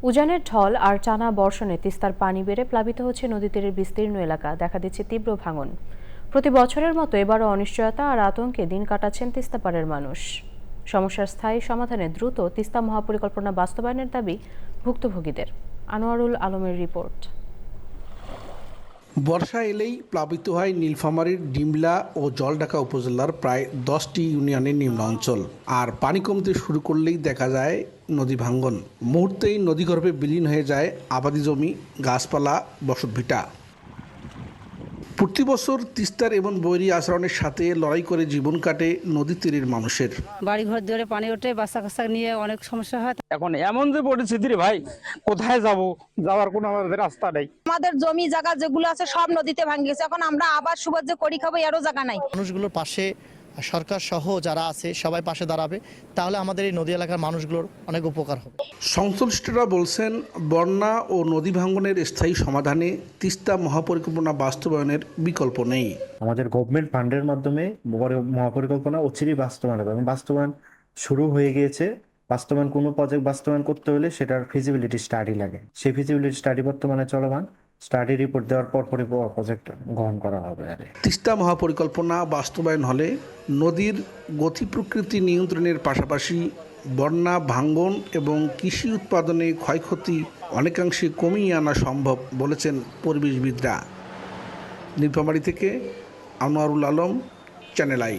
উজানের ঢল আর টানা বর্ষণে তিস্তার পানি বেড়ে প্লাবিত হচ্ছে নদী তীরের বিস্তীর্ণ এলাকা, দেখা দিচ্ছে তীব্র ভাঙন। প্রতি বছরের মতো এবারও অনিশ্চয়তা আর আতঙ্কে দিন কাটাচ্ছেন তিস্তাপাড়ের মানুষ। সমস্যার স্থায়ী সমাধানে দ্রুত তিস্তা মহাপরিকল্পনা বাস্তবায়নের দাবি ভুক্তভোগীদের। আনোয়ারুল আলমের রিপোর্ট। বর্ষা এলেই প্লাবিত হয় নীলফামারীর ডিমলা ও জলঢাকা উপজেলার প্রায় 10টি ইউনিয়নের নিম্ন অঞ্চল। আর পানি কমতে শুরু করলেই দেখা যায় নদী ভাঙ্গন। মুহূর্তেই নদীগর্ভে বিলীন হয়ে যায় আবাদি জমি, গাছপালা, বসতভিটা। প্রতি বছর তিস্তার এবং বৈরী আচরণের সাথে লড়াই করে জীবন কাটে নদী তীরের মানুষের। বাড়ি ঘর ধরে পানি ওঠে, বাচ্চা কাচ্চা নিয়ে অনেক সমস্যা হয়। এখন এমন যে পরিস্থিতি রে ভাই, কোথায় যাব, যাওয়ার কোনো আমাদের রাস্তা নেই। আমাদের জমি জায়গা যেগুলো আছে সব নদীতে ভাঙে গেছে। এখন আমরা আবার সুবাদ যে করি খাবো এরও জায়গা নাই। মানুষগুলোর পাশে সরকার সহ যারা আছে সবাই পাশে দাঁড়াবে, তাহলে আমাদের এই নদী এলাকার মানুষগুলোর অনেক উপকার হবে। সংশ্লিষ্টরা বলছেন, বন্যা ও নদী ভাঙ্গনের স্থায়ী সমাধানে তিস্তা মহাপরিকল্পনা বাস্তবায়নের বিকল্প নেই। আমাদের গভর্নমেন্ট ফান্ডের মাধ্যমে মহাপরিকল্পনা অচিরেই বাস্তবায়ন হবে এবং বাস্তবায়ন শুরু হয়ে গিয়েছে। বাস্তবায়ন কোনো প্রজেক্ট বাস্তবায়ন করতে হলে সেটার ফিজিবিলিটি স্টাডি লাগে। সেই ফিজিবিলিটি স্টাডি বর্তমানে চলমান। স্টাডি রিপোর্ট দেওয়ার পরপরই প্রজেক্ট গ্রহণ করা হবে। তিস্তা মহাপরিকল্পনা বাস্তবায়ন হলে নদীর গতি প্রকৃতি নিয়ন্ত্রণের পাশাপাশি বন্যা, ভাঙ্গন এবং কৃষি উৎপাদনে ক্ষয়ক্ষতি অনেকাংশে কমিয়ে আনা সম্ভব বলেছেন পরিবেশবিদরা। নীলফামারী থেকে আনোয়ারুল আলম, চ্যানেল আই।